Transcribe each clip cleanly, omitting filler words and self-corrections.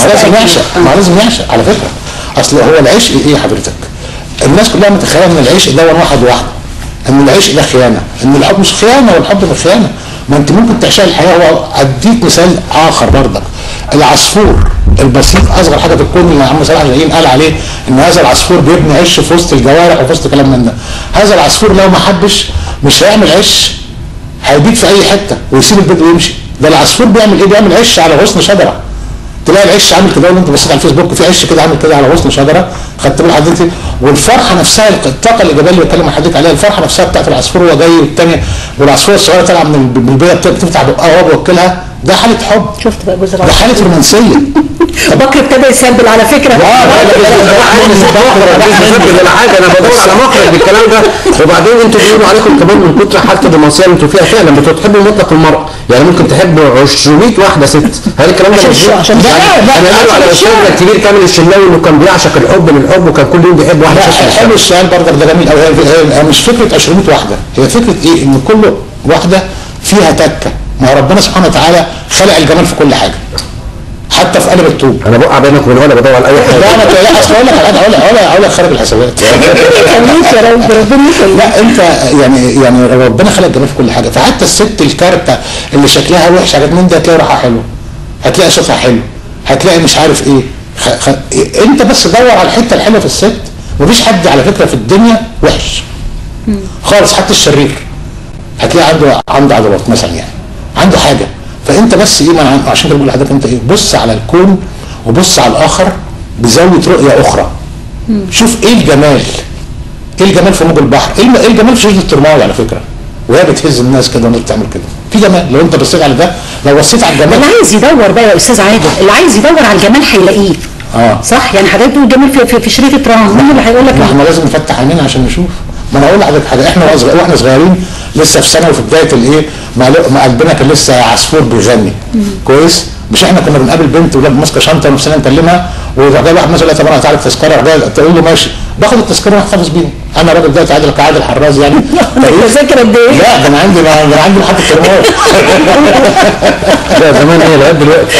لازم يعشق، ما لازم يعشق على فكره. اصل هو العشق ايه حضرتك؟ الناس كلها متخيله ان العشق ده واحد واحده، ان العشق ده خيانه، ان الحب مش خيانه والحب مش خيانه. ما انت ممكن تعشق الحياه. واديك مثال اخر برضك، العصفور البسيط اصغر حاجه في الكون اللي عم صلاح جاهين قال عليه ان هذا العصفور بيبني عش في وسط الجوارح وفي وسط كلام من ده. هذا العصفور لو ما حبش مش هيعمل عش، هيبيت في اي حته ويسيب البيت ويمشي. ده العصفور بيعمل ايه؟ بيعمل عش على غصن شجره. تلاقي العش عامل كده، وانت بصيت على الفيسبوك في عش كده عامل كده على غصن شجره، خدت بال حضرتك؟ والفرحه نفسها، الطاقه الايجابيه اللي بتكلم حضرتك عليها، الفرحه نفسها بتاعت العصفور وهو جاي، والثانيه والعصفور الصغيره طالعه من البيضه بتفتح بقها وهو بيوكلها، ده حاله حب. شفت بقى جزء ده حاله رومانسيه. بكر ابتدى يسبل على فكره. انا بدور على مخرج بالكلام ده. وبعدين انتوا بيقولوا عليكم كمان من كتر حاله الرومانسيه اللي انتوا فيها فعلا بتحبوا مطلق المرأة، يعني ممكن تحبوا 200 واحده ست. هل الكلام ده عشان انا قالوا على الاستاذ الكبير كامل الشناوي انه كان بيعشق الحب للحب وكان كل يوم بيحب واحده ست. حلو السؤال برضك ده جميل قوي. هي مش فكره 200 واحده، هي فكره ايه؟ ان كل واحده فيها تكه. ما ربنا سبحانه وتعالى خلق الجمال في كل حاجه، حتى في قلب الطوب. انا بقع بينك وبين ولا بدور على اي حاجه. لا انا اصل اقول لك خارج الحسابات. لا انت يعني ربنا خلق الجمال في كل حاجه، فحتى الست الكارته اللي شكلها وحش حاجات من ده هتلاقي روحها حلو، هتلاقي صوتها حلو، هتلاقي مش عارف ايه. انت بس دور على الحته الحلوه في الست. مفيش حد على فكره في الدنيا وحش خالص، حتى الشرير هتلاقي عنده عضلات مثلا، يعني عنده حاجه. فانت بس ايه، عشان كده بقول لحضرتك انت ايه، بص على الكون وبص على الاخر بزاويه رؤيه اخرى. شوف ايه الجمال، ايه الجمال في موج البحر، ايه الجمال في شجره الترماوي على فكره وهي بتهز الناس كده وانت بتعمل كده، في جمال. لو انت بصيت على ده، لو بصيت على الجمال. اللي عايز يدور بقى يا استاذ عادل، اللي عايز يدور على الجمال هيلاقيه. صح، يعني حضرتك بتقول الجمال في شريط الترام، مين اللي هيقول لك؟ احنا لازم نفتح عينينا عشان نشوف. ما انا اقول لحضرتك حاجه، احنا واحنا صغيرين لسه في ثانوي في بدايه الايه، ما قلبنا كان لسه عصفور بيغني كويس. مش احنا كنا بنقابل بنت ولاد ماسكه شنطه ونفسنا نكلمها، ويروح جاي واحد مثلا طب انا هتعرف تذكره، تقول له ماشي، باخد التذكره واحتفظ بيها. انا راجل دلوقتي عادل كعادل حراز يعني. فاكر قد ايه؟ لا ده انا عندي محطه ترماوي. لا زمان ايه لغايه دلوقتي.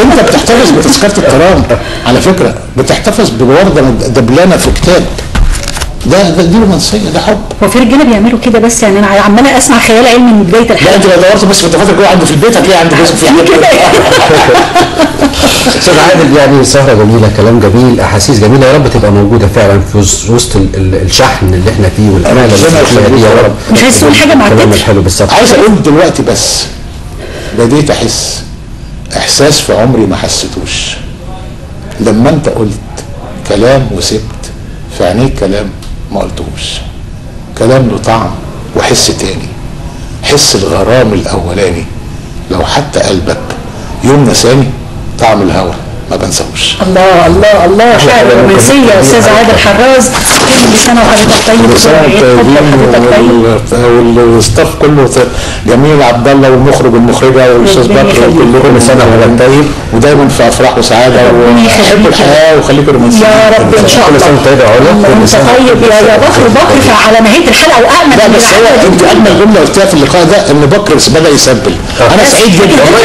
انت بتحتفظ بتذكره الترام على فكره، بتحتفظ بورده دبلانه في كتاب. دي رومانسيه، ده حب. هو في رجاله بيعملوا كده؟ بس يعني انا عماله اسمع خيال علمي من بدايه الحلقه. لا انت لو دورت بس في الدفاتر جوه عنده في البيت هتلاقي عنده جزء في حاجات كده. استاذ عادل، يعني سهره جميله، كلام جميل، احاسيس جميله، يا رب تبقى موجوده فعلا في وسط الشحن اللي احنا فيه والامانه اللي احنا فيها يا رب. مش عايز تقول حاجه مع الكلام الحلو بالظبط. عايز اقول دلوقتي بس بديت احس احساس في عمري ما حسيتوش لما انت قلت كلام وسبت في عينيك كلام ما قلتوش. كلام له طعم وحس تاني، حس الغرام الاولاني. لو حتى قلبك يوم نساني طعم الهوى ما بنساهوش. الله الله الله، شاعر رومانسيه يا استاذ عادل حراز. كل سنه وحضرتك طيب. كل سنه طيبين، والستاف كله جميل، عبد الله والمخرج والمخرجه والاستاذ بكر كل سنه وحضرتك طيب، ودايما في افراح وسعاده، وحبوا الحياه وخليكم رومانسيين يا رب ان شاء الله. كل سنه طيب يا علا. انت طيب يا بكر على نهايه الحلقه واجمل. لا بس هو انت اجمل جمله قلتيها في اللقاء ده ان بكر بدا يسبل. انا سعيد جدا والله.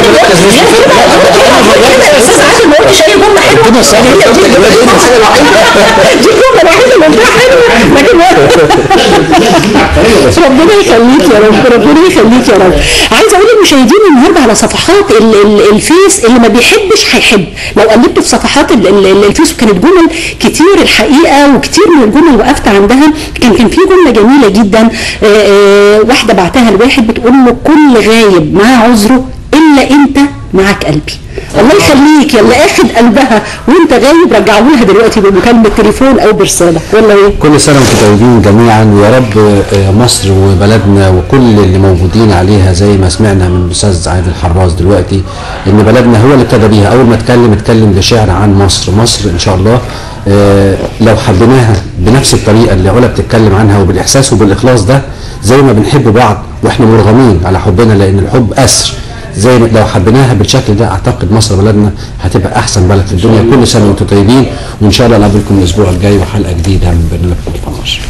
يا استاذ عادل ما قلتش اي جمله حلوه. ربنا يسعدك. دي الجمله الوحيده اللي قلتها حلوه، لكن ربنا يخليك يا رب، ربنا يخليك يا رب. عايزه اقول للمشاهدين النهارده على صفحات الفيس، اللي ما بيحبش هيحب. لو قلبت في صفحات الفيس كانت جمل كتير الحقيقه، وكتير من الجمل وقفت عندها. كان في جمله جميله جدا، واحده بعتها لواحد بتقول له كل غايب معاه عذره الا انت معاك قلبي. الله يخليك، يلا اخد قلبها وانت غايب رجعه لها دلوقتي بمكالمه تليفون او برساله ولا ايه؟ كل سنه وانتم طيبين جميعا، ويا رب مصر وبلدنا وكل اللي موجودين عليها زي ما سمعنا من الاستاذ عادل حراز دلوقتي ان بلدنا هو اللي ابتدى بيها. اول ما اتكلم بشعر عن مصر ان شاء الله لو حبيناها بنفس الطريقه اللي علا بتتكلم عنها وبالاحساس وبالاخلاص ده، زي ما بنحب بعض واحنا مرغمين على حبنا لان الحب اسر، زي ما لو حبيناها بالشكل ده اعتقد مصر بلدنا هتبقى احسن بلد في الدنيا. كل سنه وانتم طيبين، وان شاء الله نقابلكم الاسبوع الجاي وحلقه جديده من برنامجكم في مصر.